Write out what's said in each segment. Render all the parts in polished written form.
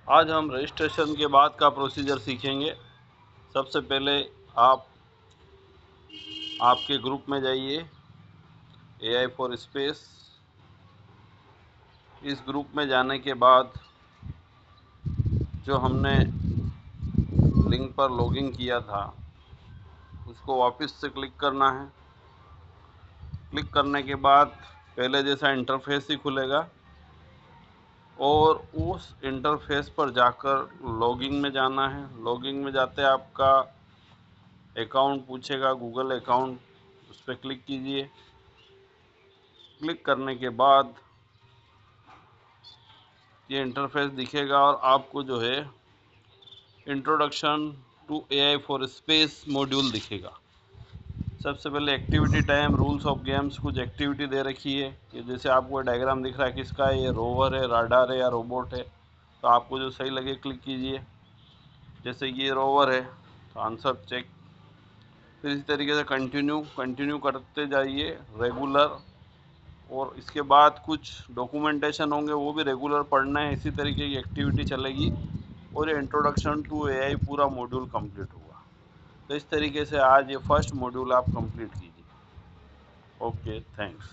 आज हम रजिस्ट्रेशन के बाद का प्रोसीजर सीखेंगे। सबसे पहले आप आपके ग्रुप में जाइए, AI फॉर स्पेस। इस ग्रुप में जाने के बाद जो हमने लिंक पर लॉगिन किया था उसको वापस से क्लिक करना है। क्लिक करने के बाद पहले जैसा इंटरफेस ही खुलेगा और उस इंटरफेस पर जाकर लॉगिन में जाना है। लॉगिन में जाते आपका अकाउंट पूछेगा, गूगल अकाउंट, उस पर क्लिक कीजिए। क्लिक करने के बाद ये इंटरफेस दिखेगा और आपको जो है introduction to AI for space module दिखेगा। सबसे पहले activity time, rules of games, कुछ एक्टिविटी दे रखी है। ये जैसे आपको डायग्राम दिख रहा है किसका है, ये रोवर है, राडार है या रोबोट है, तो आपको जो सही लगे क्लिक कीजिए। जैसे कि ये रोवर है तो आंसर चेक। फिर इसी तरीके से कंटिन्यू करते जाइए रेगुलर। और इसके बाद कुछ डॉक्यूमेंटेशन होंगे, वो भी रेगुलर पढ़ना है। इसी तरीके की एक्टिविटी चलेगी और ये इंट्रोडक्शन टू AI पूरा मॉड्यूल कंप्लीट होगा। तो इस तरीके से आज ये फर्स्ट मॉड्यूल आप कंप्लीट कीजिए। Okay, thanks.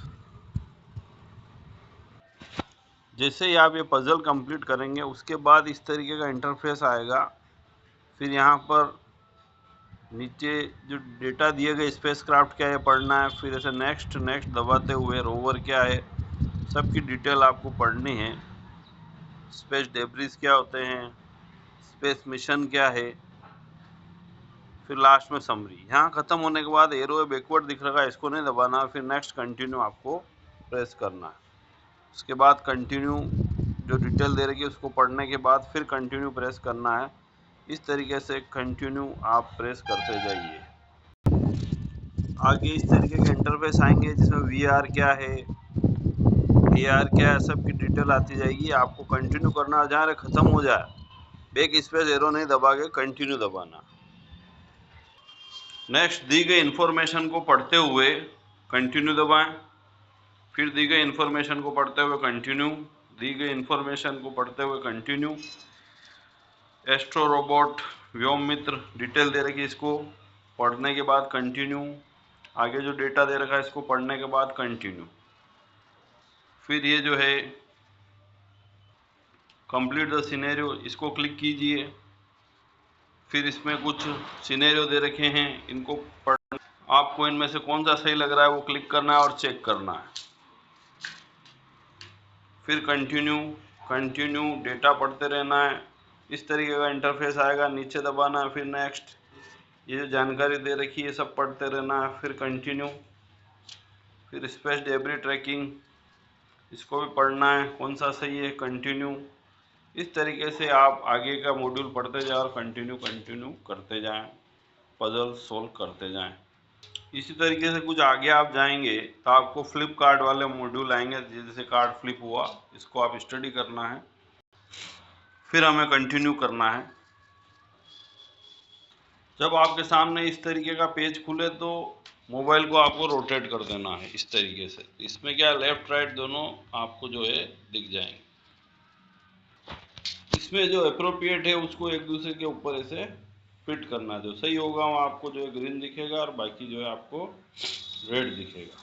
जैसे ही आप ये पज़ल कंप्लीट करेंगे उसके बाद इस तरीके का इंटरफेस आएगा। फिर यहाँ पर नीचे जो डेटा दिए गए, स्पेसक्राफ्ट क्या है पढ़ना है। फिर ऐसे नेक्स्ट नेक्स्ट दबाते हुए रोवर क्या है, सबकी डिटेल आपको पढ़नी है। स्पेस डेब्रिस क्या होते हैं, स्पेस मिशन क्या है, फिर लास्ट में समरी। यहाँ ख़त्म होने के बाद एरो बैकवर्ड दिख रहा है, इसको नहीं दबाना। फिर नेक्स्ट कंटिन्यू आपको प्रेस करना है। उसके बाद कंटिन्यू जो डिटेल दे रखी है उसको पढ़ने के बाद फिर कंटिन्यू प्रेस करना है। इस तरीके से कंटिन्यू आप प्रेस करते जाइए। आगे इस तरीके के इंटरफेस आएंगे जिसमें VR क्या है, AR क्या है, सबकी डिटेल आती जाएगी। आपको कंटिन्यू करना, जहाँ ख़त्म हो जाए बैक स्पेस एरो नहीं दबा के कंटिन्यू दबाना। नेक्स्ट दी गई इन्फॉर्मेशन को पढ़ते हुए कंटिन्यू दबाएं। फिर दी गई इन्फॉर्मेशन को पढ़ते हुए कंटिन्यू, दी गई इन्फॉर्मेशन को पढ़ते हुए कंटिन्यू। एस्ट्रो रोबोट, व्योम मित्र, डिटेल दे रखी है, इसको पढ़ने के बाद कंटिन्यू। आगे जो डेटा दे रखा है इसको पढ़ने के बाद कंटिन्यू। फिर ये जो है कंप्लीट द सिनेरियो, इसको क्लिक कीजिए। फिर इसमें कुछ सिनेरियो दे रखे हैं, इनको पढ़, आपको इनमें से कौन सा सही लग रहा है वो क्लिक करना है और चेक करना है। फिर कंटिन्यू डेटा पढ़ते रहना है। इस तरीके का इंटरफेस आएगा, नीचे दबाना है, फिर नेक्स्ट। ये जो जानकारी दे रखी है सब पढ़ते रहना है। फिर कंटिन्यू, फिर स्पेस डेब्री ट्रैकिंग, इसको भी पढ़ना है, कौन सा सही है, कंटिन्यू। इस तरीके से आप आगे का मॉड्यूल पढ़ते जाएं और कंटिन्यू करते जाएं, पजल सोल्व करते जाएं। इसी तरीके से कुछ आगे आप जाएंगे तो आपको फ्लिप कार्ड वाले मॉड्यूल आएंगे। जैसे कार्ड फ्लिप हुआ, इसको आप स्टडी करना है, फिर हमें कंटिन्यू करना है। जब आपके सामने इस तरीके का पेज खुले तो मोबाइल को आपको रोटेट कर देना है इस तरीके से। इसमें क्या, लेफ्ट राइट दोनों आपको जो है दिख जाएंगे। इसमें जो अप्रोप्रिएट है उसको एक दूसरे के ऊपर ऐसे फिट करना है। जो सही होगा वो आपको जो है ग्रीन दिखेगा और बाकी जो है आपको रेड दिखेगा।